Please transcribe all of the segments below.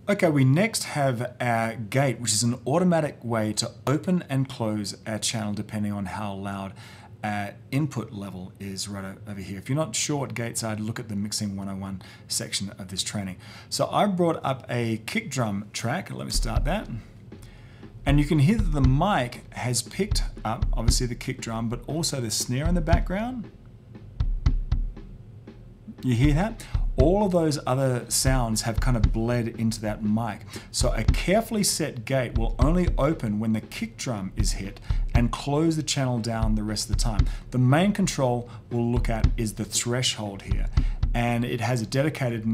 Okay, we next have our gate, which is an automatic way to open and close our channel depending on how loud our input level is right over here. If you're not sure what gates are, look at the Mixing 101 section of this training. So I brought up a kick drum track. Let me start that. And you can hear that the mic has picked up, obviously, the kick drum, but also the snare in the background. You hear that? All of those other sounds have kind of bled into that mic. So a carefully set gate will only open when the kick drum is hit and close the channel down the rest of the time. The main control we'll look at is the threshold here. And it has a dedicated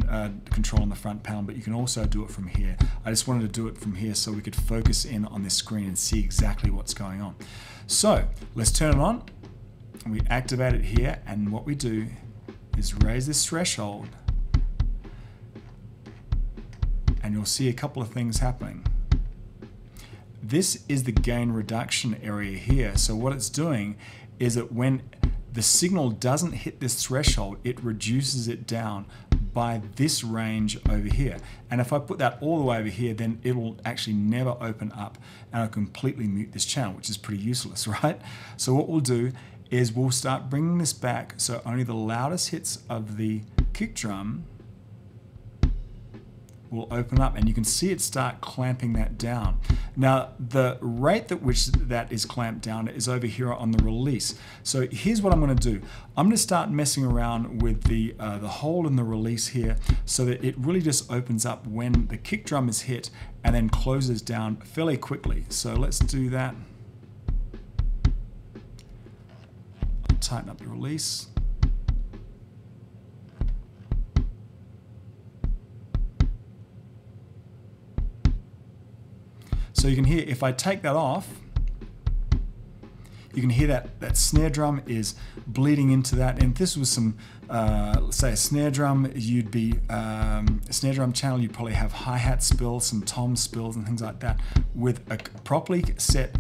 control on the front panel, but you can also do it from here. I just wanted to do it from here so we could focus in on this screen and see exactly what's going on. So let's turn it on. We activate it here, and what we do is raise this threshold, and you'll see a couple of things happening. This is the gain reduction area here. So what it's doing is that when the signal doesn't hit this threshold, it reduces it down by this range over here. And if I put that all the way over here, then it will actually never open up, and I'll completely mute this channel, which is pretty useless, right? So what we'll do is we'll start bringing this back so only the loudest hits of the kick drum will open up, and you can see it start clamping that down. Now, the rate at which that is clamped down is over here on the release. So here's what I'm going to do. I'm going to start messing around with the hole in the release here so that it really just opens up when the kick drum is hit and then closes down fairly quickly. So let's do that. I'll tighten up the release. So you can hear, if I take that off, you can hear that snare drum is bleeding into that. And if this was some, let's say a snare drum, you'd be, a snare drum channel, you'd probably have hi-hat spills, some tom spills and things like that. With a properly set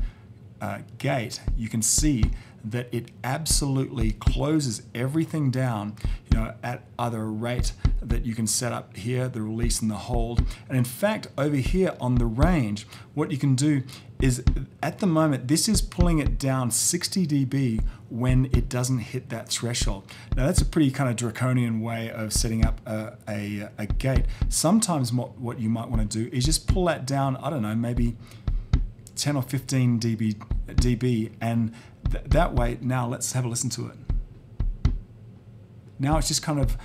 gate, you can see that it absolutely closes everything down, you know, at either a rate that you can set up here, the release and the hold. And in fact, over here on the range, what you can do is, at the moment, this is pulling it down 60 dB when it doesn't hit that threshold. Now that's a pretty kind of draconian way of setting up a gate. Sometimes what you might want to do is just pull that down, I don't know, maybe 10 or 15 dB, and that way, now let's have a listen to it. Now it's just kind of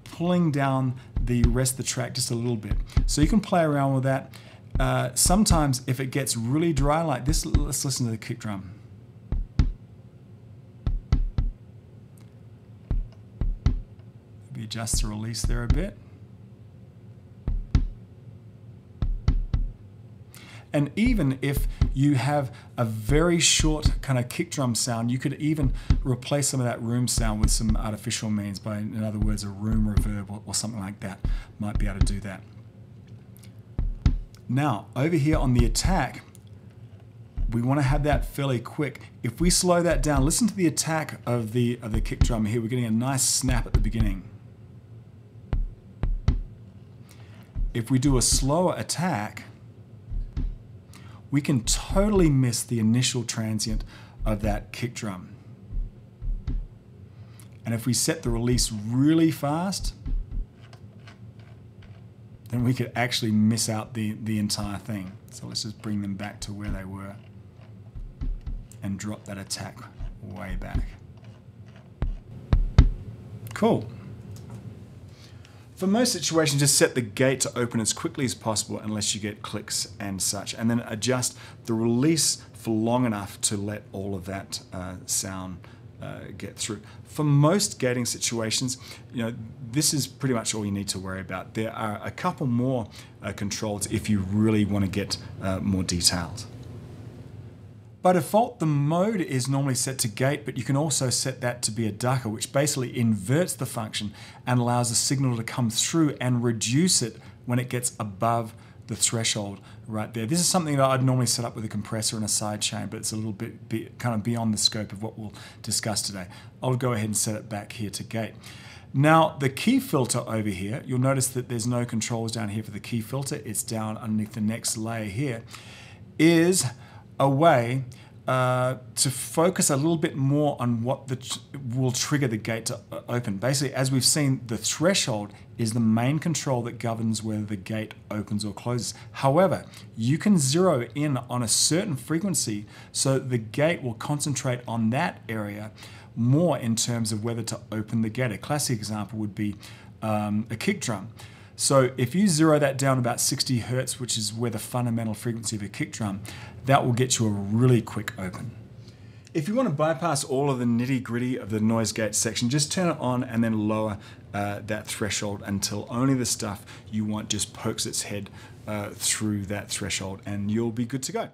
pulling down the rest of the track just a little bit. So you can play around with that. Sometimes if it gets really dry like this, let's listen to the kick drum. Maybe adjust the release there a bit. And even if you have a very short kind of kick drum sound, you could even replace some of that room sound with some artificial means, by, in other words, a room reverb or something like that. Might be able to do that. Now, over here on the attack, we want to have that fairly quick. If we slow that down, listen to the attack of the kick drum here. We're getting a nice snap at the beginning. If we do a slower attack, we can totally miss the initial transient of that kick drum. And if we set the release really fast, then we could actually miss out the entire thing. So let's just bring them back to where they were and drop that attack way back. Cool. For most situations, just set the gate to open as quickly as possible unless you get clicks and such, and then adjust the release for long enough to let all of that sound get through. For most gating situations, you know, this is pretty much all you need to worry about. There are a couple more controls if you really want to get more detailed. By default, the mode is normally set to gate, but you can also set that to be a ducker, which basically inverts the function and allows the signal to come through and reduce it when it gets above the threshold right there. This is something that I'd normally set up with a compressor and a sidechain, but it's a little bit kind of beyond the scope of what we'll discuss today. I'll go ahead and set it back here to gate. Now, the key filter over here, you'll notice that there's no controls down here for the key filter. It's down underneath the next layer here, is a way to focus a little bit more on what will trigger the gate to open. Basically, as we've seen, the threshold is the main control that governs whether the gate opens or closes. However, you can zero in on a certain frequency so the gate will concentrate on that area more in terms of whether to open the gate. A classic example would be a kick drum. So if you zero that down about 60 Hertz, which is where the fundamental frequency of a kick drum, that will get you a really quick open. If you want to bypass all of the nitty gritty of the noise gate section, just turn it on and then lower that threshold until only the stuff you want just pokes its head through that threshold and you'll be good to go.